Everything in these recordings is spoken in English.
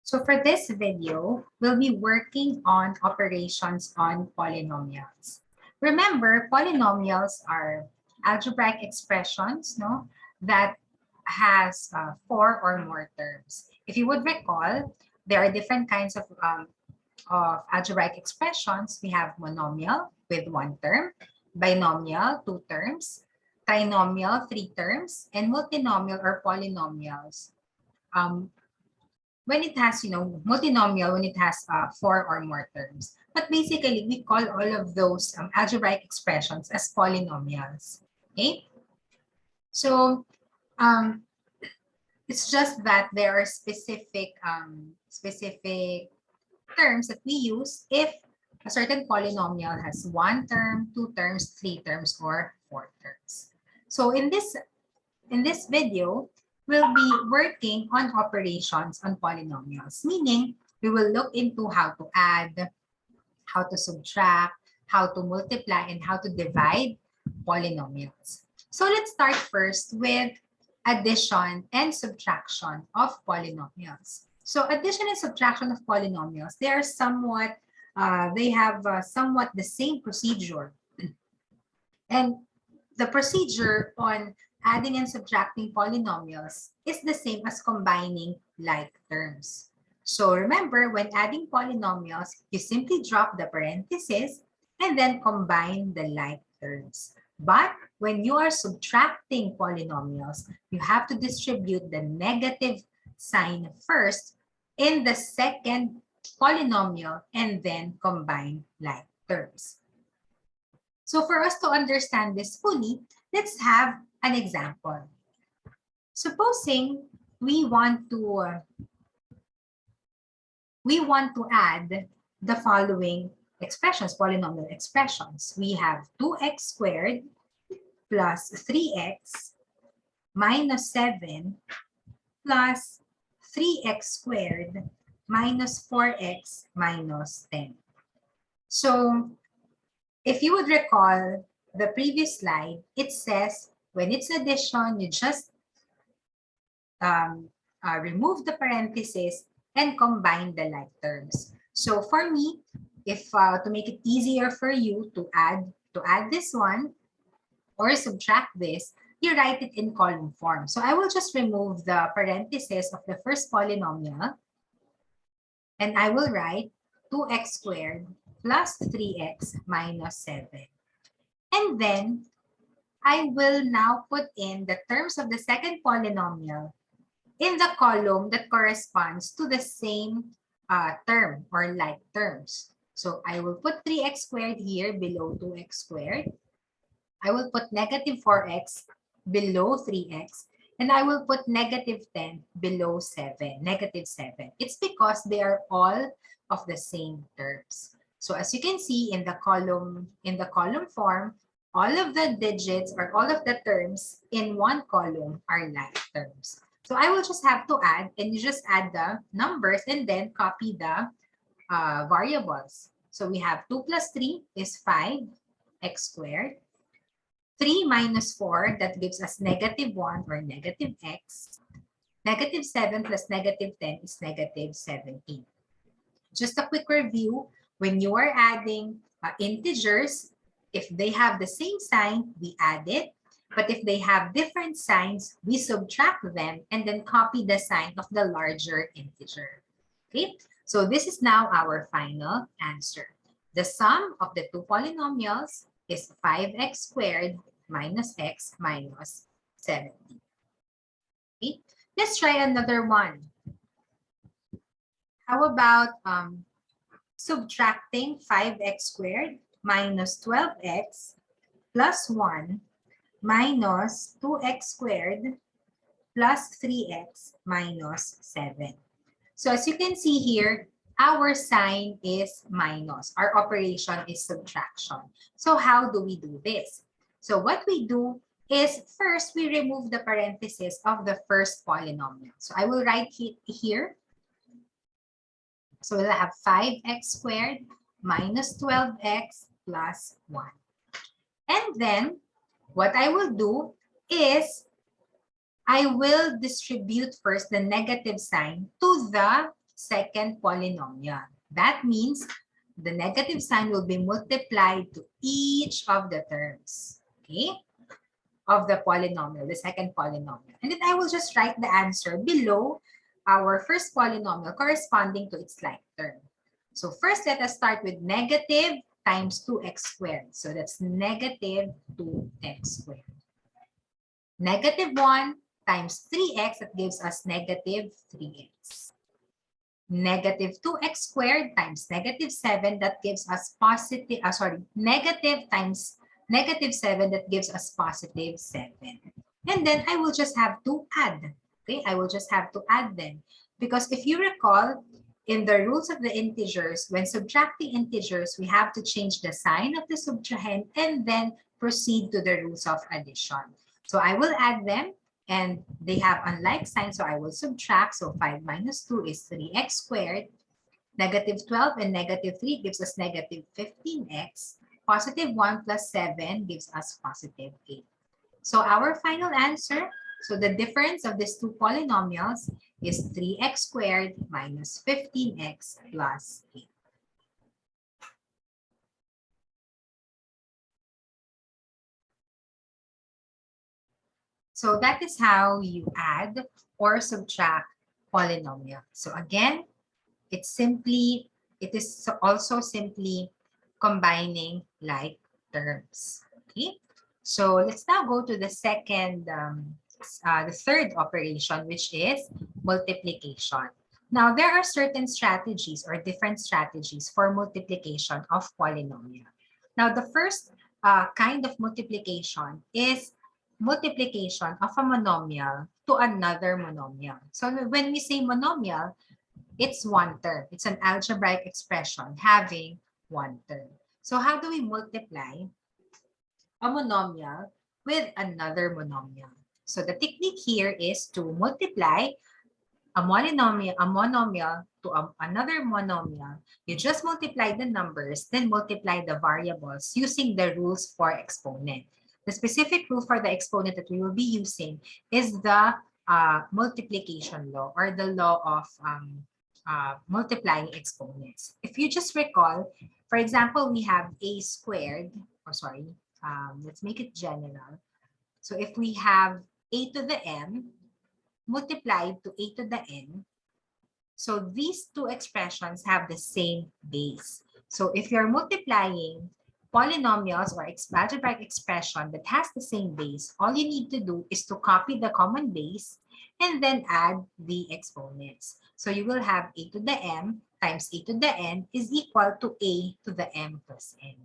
So for this video, we'll be working on operations on polynomials. Remember, polynomials are algebraic expressions, no, that has four or more terms. If you would recall, there are different kinds of algebraic expressions. We have monomial with one term, binomial, two terms, trinomial, three terms, and multinomial or polynomials. When it has, multinomial, when it has four or more terms. But basically, we call all of those algebraic expressions as polynomials. Okay? So, it's just that there are specific terms that we use if a certain polynomial has one term, two terms, three terms, or four terms. So in this video, we'll be working on operations on polynomials, meaning we will look into how to add, how to subtract, how to multiply, and how to divide polynomials. So let's start first with addition and subtraction of polynomials. So addition and subtraction of polynomials, they are somewhat, they have somewhat the same procedure. And the procedure on adding and subtracting polynomials is the same as combining like terms. So remember, when adding polynomials, you simply drop the parentheses and then combine the like terms. But when you are subtracting polynomials, you have to distribute the negative sign first in the second polynomial and then combine like terms. So for us to understand this fully, let's have an example. Supposing we want to add the following expressions, polynomial expressions. We have 2x squared plus 3x minus 7 plus 3x squared minus 4x minus 10. So if you would recall the previous slide, it says when it's addition, you just remove the parentheses and combine the like terms. So for me, if to make it easier for you to add this one or subtract this, you write it in column form. So I will just remove the parentheses of the first polynomial, and I will write 2x squared plus 3x minus 7. And then I will now put in the terms of the second polynomial in the column that corresponds to the same term or like terms. So I will put 3x squared here below 2x squared. I will put negative 4x below 3x. And I will put negative 10 below 7, negative 7. It's because they are all of the same terms. So as you can see in the column form, all of the digits or all of the terms in one column are like terms. So I will just have to add, and you just add the numbers and then copy the variables. So we have 2 plus 3 is 5x squared. 3 minus 4, that gives us negative 1 or negative x. Negative 7 plus negative 10 is negative 17. Just a quick review, when you are adding integers, if they have the same sign, we add it. But if they have different signs, we subtract them and then copy the sign of the larger integer. Okay, so this is now our final answer. The sum of the two polynomials is 5x squared minus x minus 70. Okay, let's try another one. How about subtracting 5x squared minus 12x plus 1 minus 2x squared plus 3x minus 7. So as you can see here, our sign is minus. Our operation is subtraction. So how do we do this? So what we do is first we remove the parentheses of the first polynomial. So I will write it here. So we'll have 5x squared minus 12x plus 1. And then what I will do is I will distribute first the negative sign to the second polynomial. That means the negative sign will be multiplied to each of the terms, okay, of the polynomial, the second polynomial. And then I will just write the answer below our first polynomial corresponding to its like term. So first, let us start with negative times 2x squared. So that's negative 2x squared. Negative 1 times 3x, that gives us negative 3x. Negative 2x squared times negative 7, that gives us positive, negative times negative 7, that gives us positive 7. And then I will just have to add. Okay, I will just have to add them. Because if you recall, in the rules of the integers, when subtracting integers, we have to change the sign of the subtrahend and then proceed to the rules of addition. So I will add them, and they have unlike signs, so I will subtract. So 5 minus 2 is 3x squared. Negative 12 and negative 3 gives us negative 15x. Positive 1 plus 7 gives us positive 8. So our final answer, so the difference of these two polynomials is 3x squared minus 15x plus 8. So that is how you add or subtract polynomials. So again, it is also simply combining like terms. Okay, so let's now go to the the third operation, which is multiplication. Now, there are certain strategies or different strategies for multiplication of polynomial. Now, the first kind of multiplication is multiplication of a monomial to another monomial. So when we say monomial, it's one term. It's an algebraic expression having one term. So how do we multiply a monomial with another monomial? So the technique here is to multiply a monomial to another monomial. You just multiply the numbers, then multiply the variables using the rules for exponent. The specific rule for the exponent that we will be using is the multiplication law, or the law of multiplying exponents. If you just recall, for example, we have a squared, let's make it general. So if we have a to the m multiplied to a to the n, so these two expressions have the same base. So if you're multiplying polynomials or algebraic expression that has the same base, all you need to do is to copy the common base and then add the exponents. So you will have a to the m times a to the n is equal to a to the m plus n.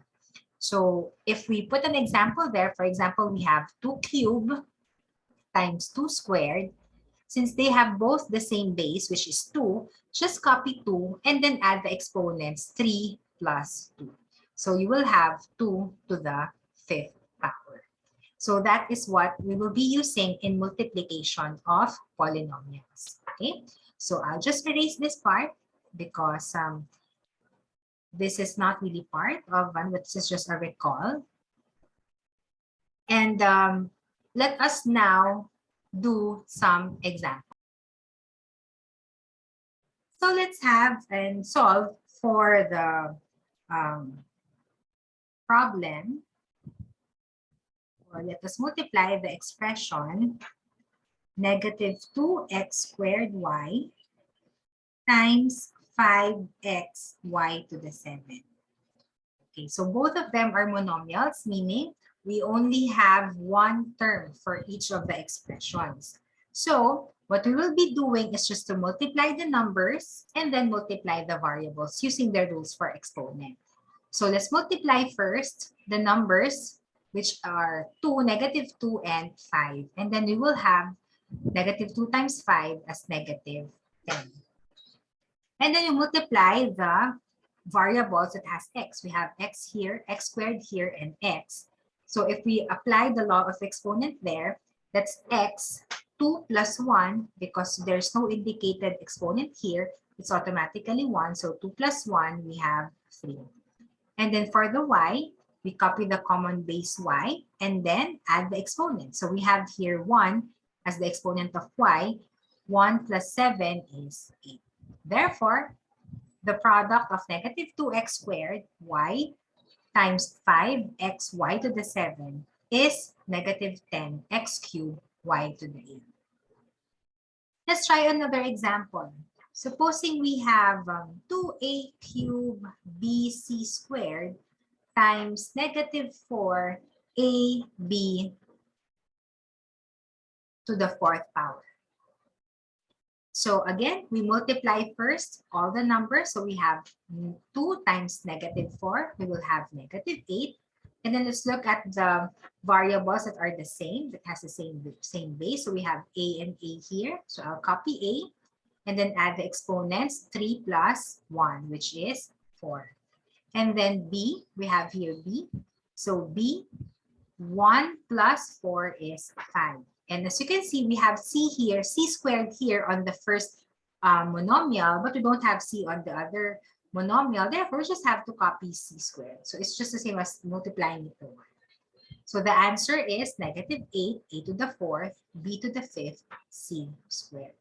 So if we put an example there, for example, we have 2 cubed times 2 squared. Since they have both the same base, which is 2, just copy 2 and then add the exponents 3 plus 2. So you will have 2 to the 5th power. So that is what we will be using in multiplication of polynomials. Okay, so I'll just erase this part because this is not really part of one, but this is just a recall. And let us now do some examples. So let's have and solve for the problem. Or let us multiply the expression negative 2x squared y times 5x y to the 7. Okay, so both of them are monomials, meaning we only have one term for each of the expressions. So what we will be doing is just to multiply the numbers and then multiply the variables using the rules for exponent. So let's multiply first the numbers, which are 2, negative 2, and 5. And then we will have negative 2 times 5 as negative 10. And then you multiply the variables that has x. We have x here, x squared here, and x. So if we apply the law of exponent there, that's x 2 plus 1, because there's no indicated exponent here, it's automatically 1. So 2 plus 1, we have 3. And then for the y, we copy the common base y and then add the exponent. So we have here 1 as the exponent of y. 1 plus 7 is 8. Therefore, the product of negative 2x squared y times 5xy to the 7 is negative 10x cubed y to the 8. Let's try another example. Supposing we have 2a cubed bc squared times negative 4ab to the 4th power. So again, we multiply first all the numbers. So we have 2 times negative 4. We will have negative 8. And then let's look at the variables that are the same, that has the same base. So we have a and a here. So I'll copy a and then add the exponents 3 plus 1, which is 4. And then b, we have here b. So b, 1 plus 4 is 5. And as you can see, we have c here, c squared here on the first monomial, but we don't have c on the other monomial. Therefore, we just have to copy c squared. So it's just the same as multiplying it to 1. So the answer is negative 8, a to the 4th, b to the 5th, c squared.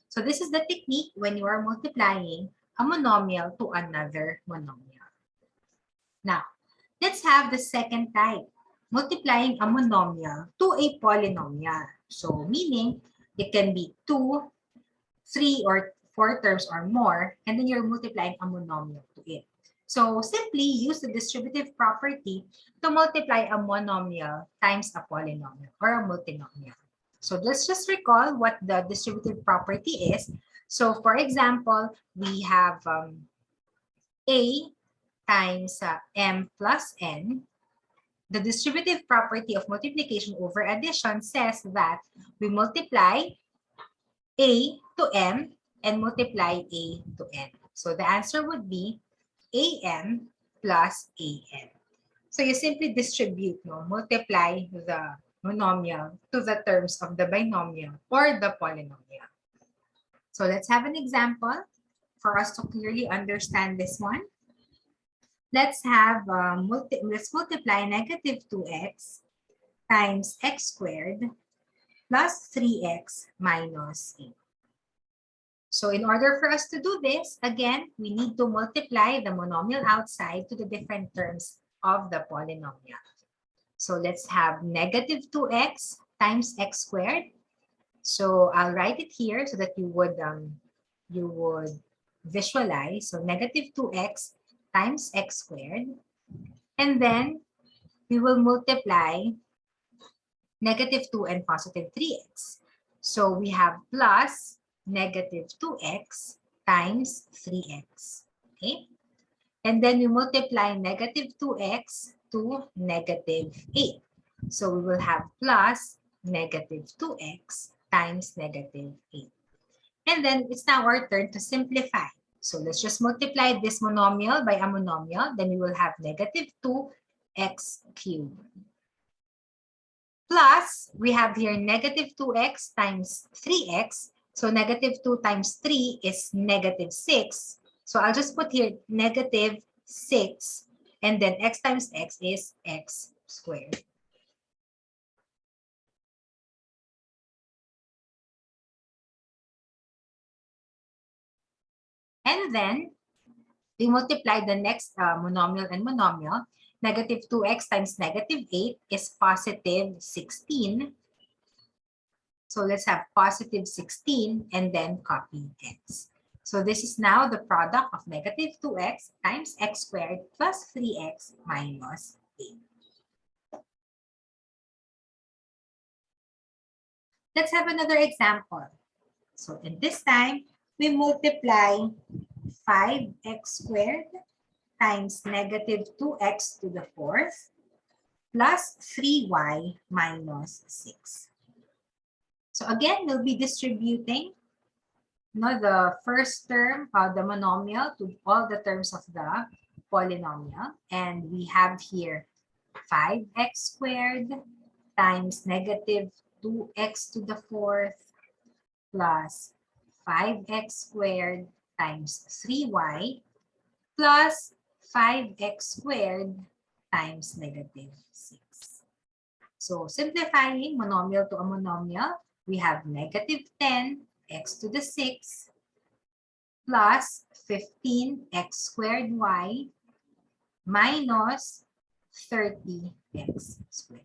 So this is the technique when you are multiplying a monomial to another monomial. Now, let's have the second type, multiplying a monomial to a polynomial. So meaning it can be 2, 3, or 4 terms or more, and then you're multiplying a monomial to it. So simply use the distributive property to multiply a monomial times a polynomial or a multinomial. So let's just recall what the distributive property is. So for example, we have a times m plus n. The distributive property of multiplication over addition says that we multiply a to m and multiply a to n. So the answer would be am plus an. So you simply distribute, multiply the monomial to the terms of the binomial or the polynomial. So let's have an example for us to clearly understand this one. Let's have let's multiply negative 2x times x squared plus 3x minus 8. So in order for us to do this, again, we need to multiply the monomial outside to the different terms of the polynomial. So let's have negative 2x times x squared. So I'll write it here so that you would visualize. So negative 2x times x squared. And then we will multiply negative 2 and positive 3x. So we have plus negative 2x times 3x. Okay? And then we multiply negative 2x to negative 8. So we will have plus negative 2x times negative 8. And then it's now our turn to simplify. So let's just multiply this monomial by a monomial. Then we will have negative 2x cubed. Plus, we have here negative 2x times 3x. So negative 2 times 3 is negative 6. So I'll just put here negative 6. And then x times x is x squared. And then we multiply the next monomial and monomial. Negative 2x times negative 8 is positive 16. So let's have positive 16 and then copy x. So this is now the product of negative 2x times x squared plus 3x minus 8. Let's have another example. So in this time, we multiply 5x squared times negative 2x to the 4th plus 3y minus 6. So again, we'll be distributing the first term of the monomial to all the terms of the polynomial. And we have here 5x squared times negative 2x to the 4th plus 5x squared times 3y plus 5x squared times negative 6. So simplifying monomial to a monomial, we have negative 10 x to the 6 plus 15x squared y minus 30x squared.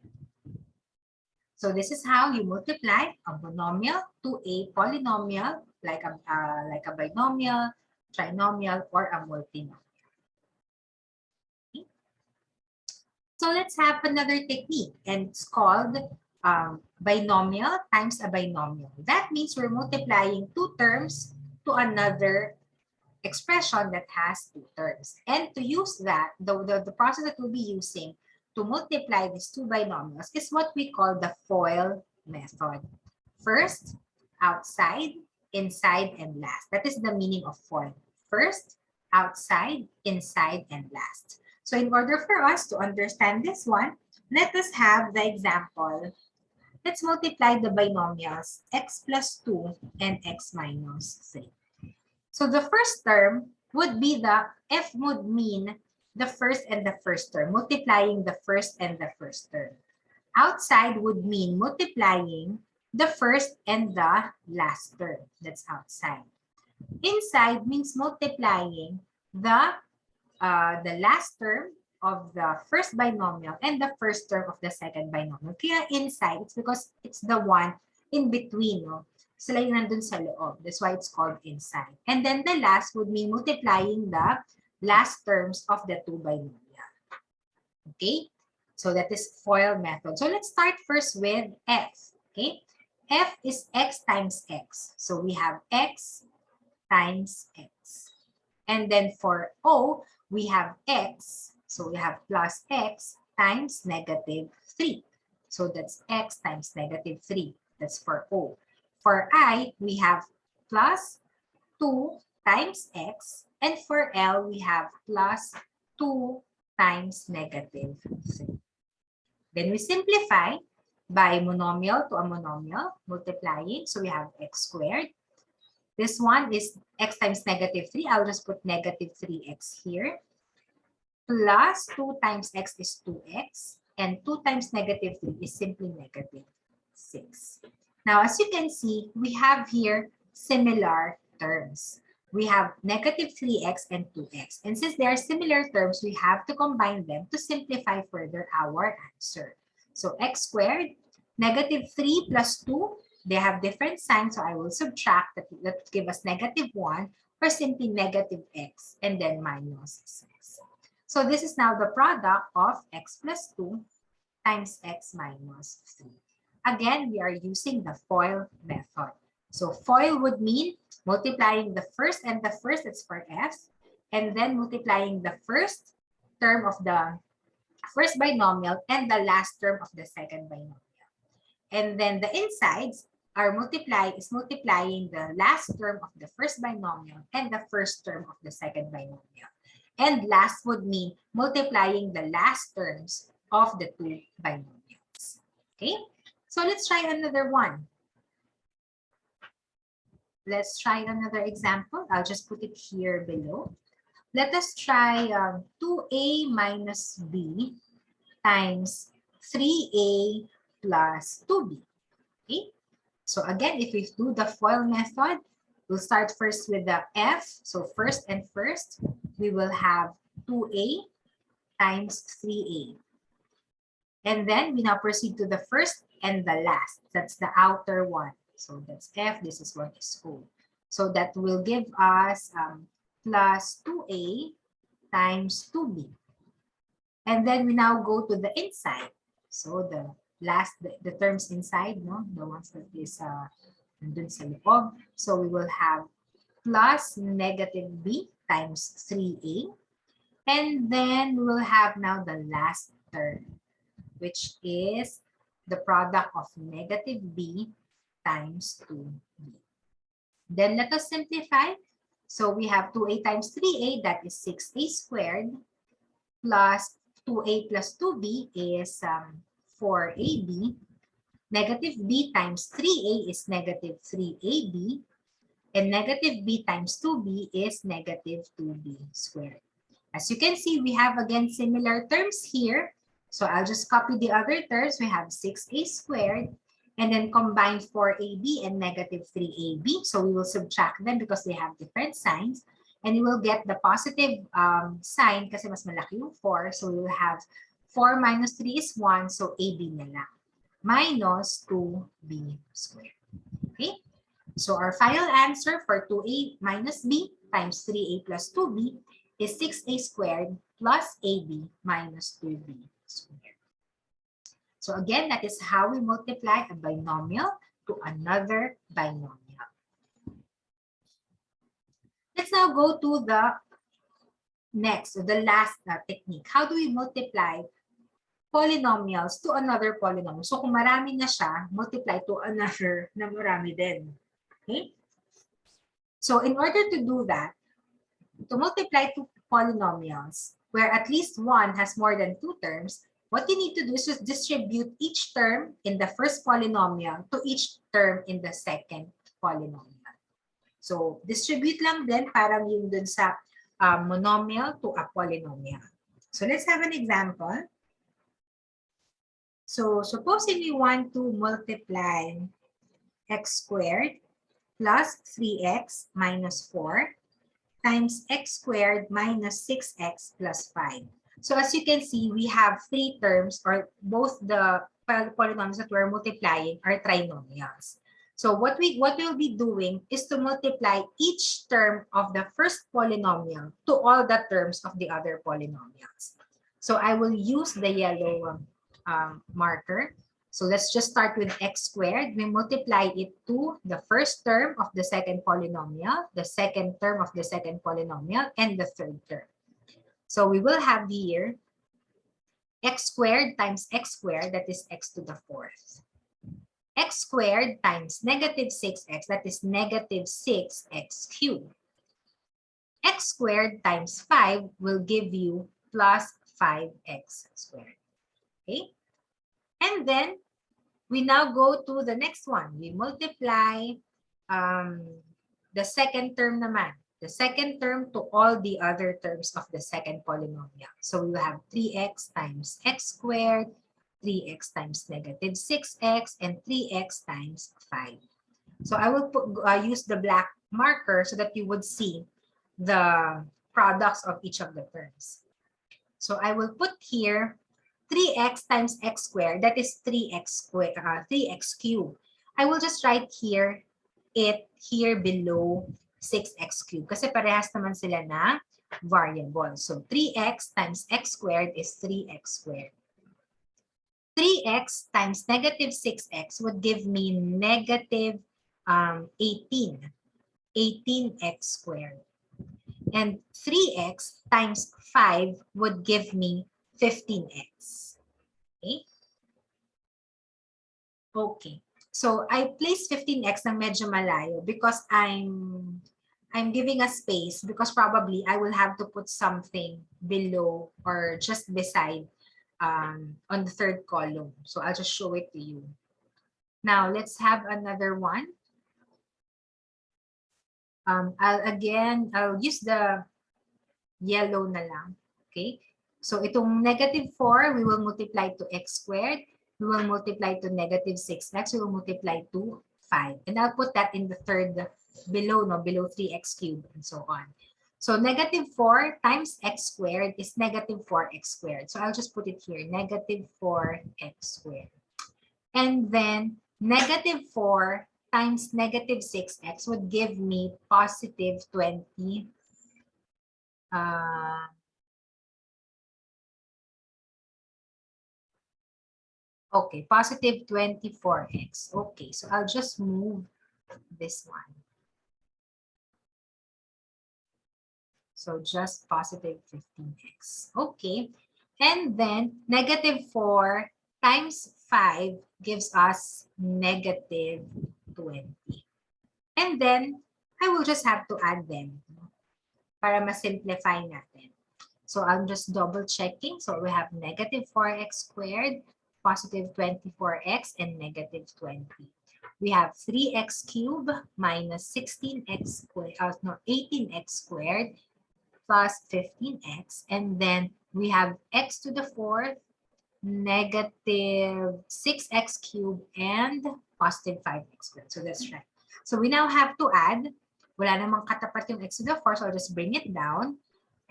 So this is how you multiply a monomial to a polynomial, like a binomial, trinomial, or a multinomial. Okay. So let's have another technique, and it's called binomial times a binomial. That means we're multiplying two terms to another expression that has two terms. And to use that, the process that we'll be using to multiply these two binomials is what we call the FOIL method. First, outside, inside, and last. That is the meaning of FOIL. First, outside, inside, and last. So in order for us to understand this one, let us have the example. Let's multiply the binomials x plus 2 and x minus 3. So the first term would be the f would mean the first and the first term, multiplying the first and the first term. Outside would mean multiplying the first and the last term. That's outside. Inside means multiplying the last term of the first binomial and the first term of the second binomial. Kaya inside, it's because it's the one in between. No? Sila yung nandun sa loob. That's why it's called inside. And then the last would mean multiplying the last terms of the two binomial. Okay? So that is FOIL method. So let's start first with f. Okay? F is x times x. So we have x times x. And then for O, we have x. So we have plus x times negative 3. So that's x times negative 3. That's for O. For I, we have plus 2 times x. And for L, we have plus 2 times negative 3. Then we simplify by monomial to a monomial, multiplying. So we have x squared. This one is x times negative 3. I'll just put negative 3x here. Plus 2 times x is 2x. And 2 times negative 3 is simply negative 6. Now, as you can see, we have here similar terms. We have negative 3x and 2x. And since they are similar terms, we have to combine them to simplify further our answer. So x squared, negative 3 plus 2, they have different signs, so I will subtract that will give us negative 1 or simply negative x and then minus 6. So this is now the product of x plus 2 times x minus 3. Again, we are using the FOIL method. So FOIL would mean multiplying the first and the first, that's for f, and then multiplying the first term of the first binomial and the last term of the second binomial. And then the insides are multiplying the last term of the first binomial and the first term of the second binomial. And last would mean multiplying the last terms of the two binomials. Okay, so let's try another one. Let's try another example. I'll just put it here below. Let us try 2a minus b times 3a plus 2b. Okay, so again, if we do the FOIL method, we'll start first with the f. So first and first, we will have 2a times 3a. And then we now proceed to the first and the last. That's the outer one. So that's f. This is what is O. So that will give us plus 2a times 2b. And then we now go to the inside. So the terms inside, no, the ones that is nandun sa loob. So we will have plus negative b times 3a. And then we will have now the last term, which is the product of negative b times 2b. Then let us simplify. So we have 2a times 3a, that is 6a squared, plus 2a plus 2b is 4ab. Negative b times 3a is negative 3ab. And negative b times 2b is negative 2b squared. As you can see, we have again similar terms here. So I'll just copy the other terms. We have 6a squared and then combine 4ab and negative 3ab. So we will subtract them because they have different signs. And we will get the positive sign kasi mas malaki yung 4. So we will have 4 minus 3 is 1. So ab na lang. Minus 2b squared. Okay? So our final answer for 2a minus b times 3a plus 2b is 6a squared plus ab minus 2b squared. So again, that is how we multiply a binomial to another binomial. Let's now go to the next, the last technique. How do we multiply polynomials to another polynomial? So kung marami na siya, multiply to another na marami din. Okay? So in order to do that, to multiply two polynomials where at least one has more than two terms, what you need to do is just distribute each term in the first polynomial to each term in the second polynomial. So distribute lang din parang yung dun sa monomial to a polynomial. So let's have an example. So supposing we want to multiply x squared plus 3x minus 4 times x squared minus 6x plus 5. So as you can see, we have three terms, or both the polynomials that we're multiplying are trinomials. So what we'll be doing is to multiply each term of the first polynomial to all the terms of the other polynomials. So I will use the yellow marker. So let's just start with x squared. We multiply it to the first term of the second polynomial, the second term of the second polynomial, and the third term. So we will have here x squared times x squared, that is x to the fourth. X squared times negative 6x, that is negative 6x cubed. X squared times 5 will give you plus 5x squared. Okay? And then we now go to the next one. We multiply the second term naman. The second term to all the other terms of the second polynomial. So we will have 3x times x squared, 3x times negative 6x, and 3x times 5. So I will use the black marker so that you would see the products of each of the terms. So I will put here 3x times x squared, that is 3x squared, 3x cubed. I will just write here it here below 6x cubed kasi parehas naman sila na variable. So 3x times x squared is 3x squared. 3x times negative 6x would give me negative 18. 18x squared. And 3x times 5 would give me 15x. Okay? Okay. So I place 15x na medyo malayo because I'm giving a space because probably I will have to put something below or just beside on the third column. So I'll just show it to you. Now let's have another one. I'll use the yellow na lang. Okay. So itong negative 4, we will multiply to x squared. We will multiply to negative 6x. We will multiply to 5. And I'll put that in the third below, below 3x cubed and so on. So negative 4 times x squared is negative 4x squared. So I'll just put it here, negative 4x squared. And then negative 4 times negative 6x would give me positive 20. Okay, positive 24x. Okay, so I'll just move this one. So just positive 15x. Okay, and then negative 4 times 5 gives us negative 20. And then I will just have to add them para ma-simplify natin. So I'm just double checking. So we have negative 4x squared, positive 24x, and negative 20. We have 3x cubed minus 16x squared, 18x squared plus 15x. And then we have x to the fourth, negative 6x cubed, and positive 5x squared. So that's right. So we now have to add. Wala namang katapat yung x to the 4, so I'll just bring it down.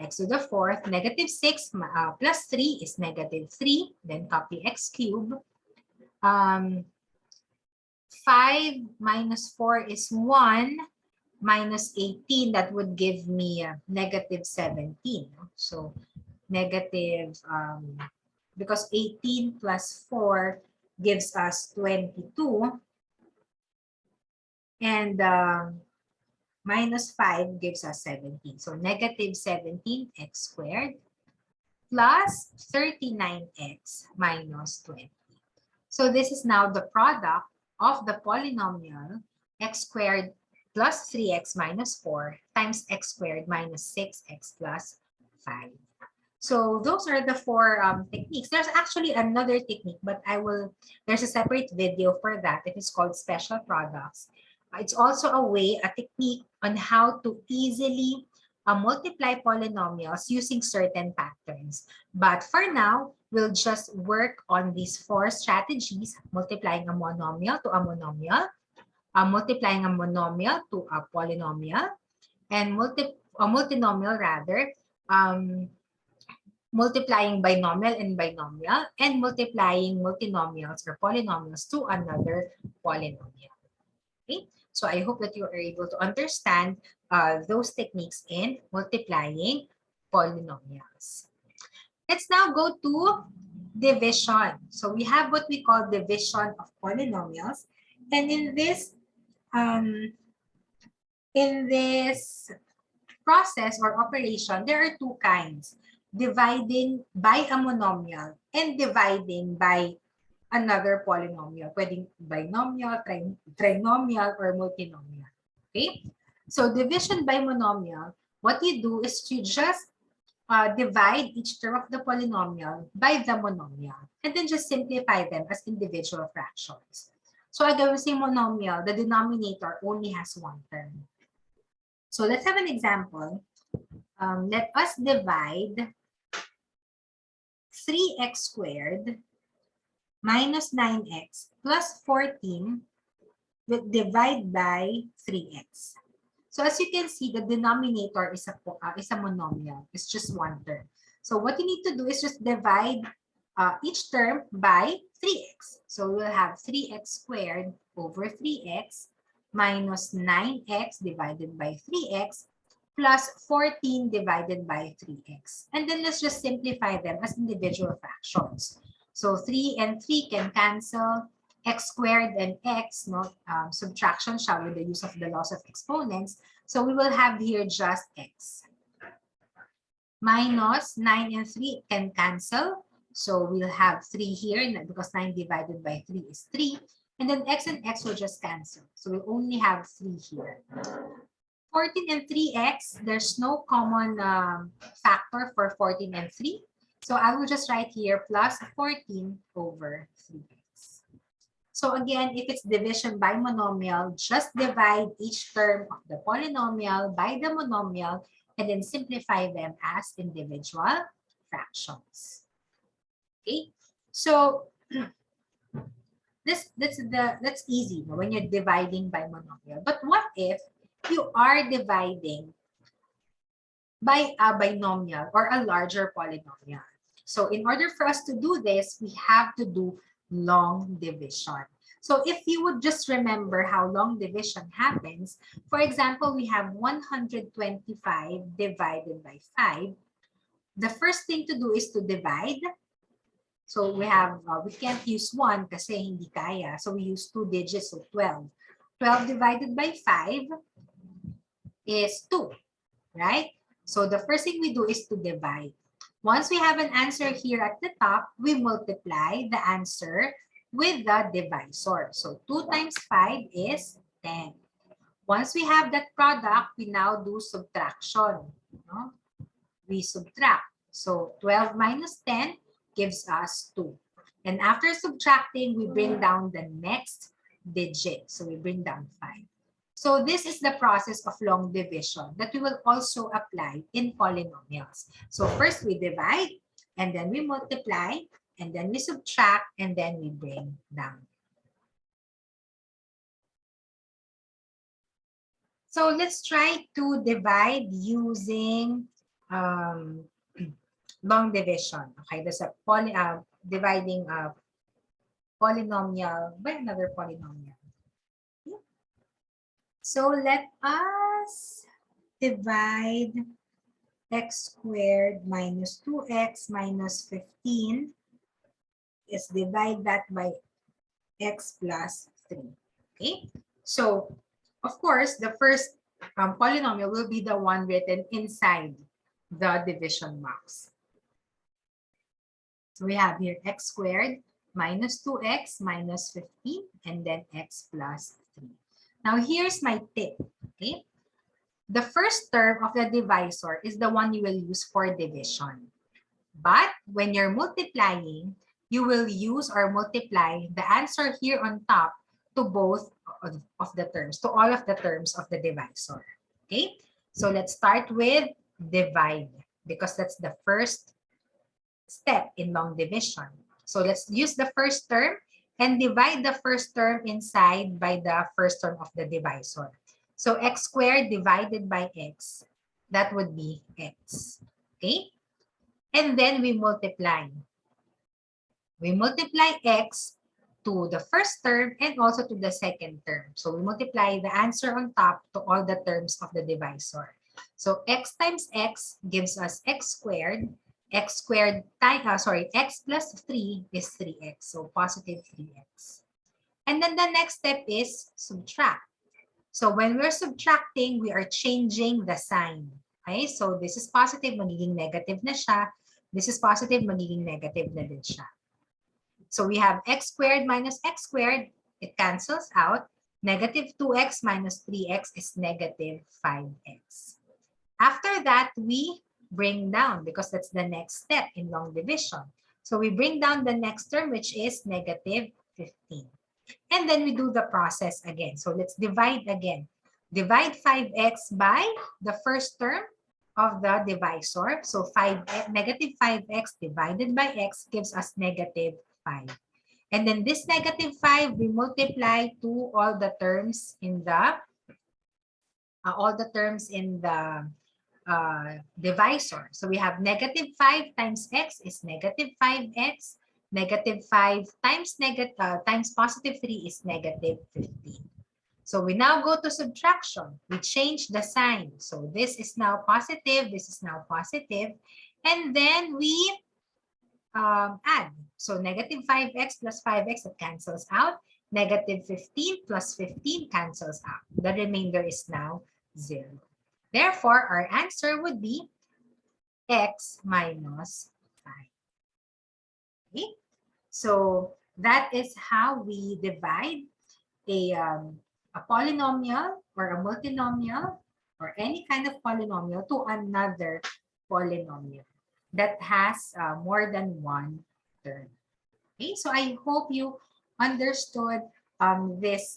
X to the 4th, negative 6 plus 3 is negative 3. Then copy x cubed. 5 minus 4 is 1 minus 18. That would give me negative 17. So negative, because 18 plus 4 gives us 22. And minus 5 gives us 17. So negative 17x squared plus 39x minus 20. So this is now the product of the polynomial x squared plus 3x minus 4 times x squared minus 6x plus 5. So those are the 4 techniques. There's actually another technique, but there's a separate video for that. It is called special products. It's also a technique on how to easily multiply polynomials using certain patterns. But for now, we'll just work on these 4 strategies: multiplying a monomial to a monomial, multiplying a monomial to a polynomial, and multinomial rather, multiplying binomial and binomial, and multiplying multinomials or polynomials to another polynomial. Okay, so I hope that you are able to understand those techniques in multiplying polynomials. Let's now go to division. So we have what we call division of polynomials, and in this process or operation, there are 2 kinds: dividing by a monomial and dividing by another polynomial. Pwedeng binomial, trinomial, or multinomial. Okay? So division by monomial, what you do is you just divide each term of the polynomial by the monomial and then just simplify them as individual fractions. So again, we say monomial, the denominator only has 1 term. So let's have an example. Let us divide 3x squared minus 9x plus 14 with divide by 3x. So as you can see, the denominator is a monomial. It's just 1 term. So what you need to do is just divide each term by 3x. So we'll have 3x squared over 3x minus 9x divided by 3x plus 14 divided by 3x. And then let's just simplify them as individual fractions. So 3 and 3 can cancel. X squared and x, subtraction shall with the use of the laws of exponents. So we will have here just x. Minus 9 and 3 can cancel. So we'll have 3 here because 9 divided by 3 is 3. And then x and x will just cancel. So we'll only have 3 here. 14 and 3x, there's no common factor for 14 and 3. So I will just write here plus 14 over 3x. So again, if it's division by monomial, just divide each term of the polynomial by the monomial and then simplify them as individual fractions. Okay, so that's easy when you're dividing by monomial. But what if you are dividing by a binomial or a larger polynomial? So in order for us to do this, we have to do long division. So if you would just remember how long division happens, for example, we have 125 divided by 5. The first thing to do is to divide. So we can't use 1 kasi hindi kaya. So we use 2 digits, so 12. 12 divided by 5 is 2, right? So the first thing we do is to divide. Once we have an answer here at the top, we multiply the answer with the divisor. So 2 times 5 is 10. Once we have that product, we now do subtraction. We subtract. So 12 minus 10 gives us 2. And after subtracting, we bring down the next digit. So we bring down 5. So this is the process of long division that we will also apply in polynomials. So first we divide, and then we multiply, and then we subtract, and then we bring down. So let's try to divide using long division. Okay, there's a dividing a polynomial by another polynomial. Okay. So let us divide x squared minus 2x minus 15. Is divide that by x plus 3. Okay, so of course, the first polynomial will be the one written inside the division box. So we have here x squared minus 2x minus 15 and then x plus 3. Now here's my tip. Okay, the first term of the divisor is the one you will use for division. But when you're multiplying, you will use or multiply the answer here on top to both of the terms, to all of the terms of the divisor. Okay, so let's start with divide because that's the first step in long division. So let's use the first term and divide the first term inside by the first term of the divisor. So x squared divided by x, that would be x. Okay, and then we multiply. We multiply x to the first term and also to the second term. So we multiply the answer on top to all the terms of the divisor. So x times x gives us x squared. X squared times, x plus 3 is 3x. So positive 3x. And then the next step is subtract. So when we're subtracting, we are changing the sign. Okay, so this is positive, magiging negative na siya. This is positive, magiging negative na din siya. So we have x squared minus x squared. It cancels out. Negative 2x minus 3x is negative 5x. After that, we bring down because that's the next step in long division. So we bring down the next term, which is negative 15. And then we do the process again. So let's divide again. Divide 5x by the first term of the divisor. So negative 5x divided by x gives us negative 5. And then this negative 5 we multiply to all the terms in the divisor. So we have negative 5 times x is negative 5x. Negative 5 times positive 3 is negative 15. So we now go to subtraction. We change the sign. So this is now positive, this is now positive. And then we add. So negative 5x plus 5x, it cancels out. Negative 15 plus 15 cancels out. The remainder is now 0. Therefore, our answer would be x minus 5. Okay? So that is how we divide a polynomial or a multinomial or any kind of polynomial to another polynomial that has more than one term. Okay, so I hope you understood this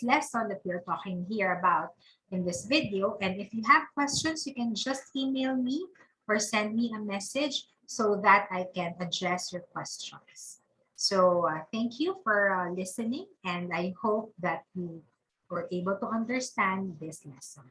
lesson that we're talking here about in this video. And if you have questions, you can just email me or send me a message so that I can address your questions. So thank you for listening, and I hope that you were able to understand this lesson.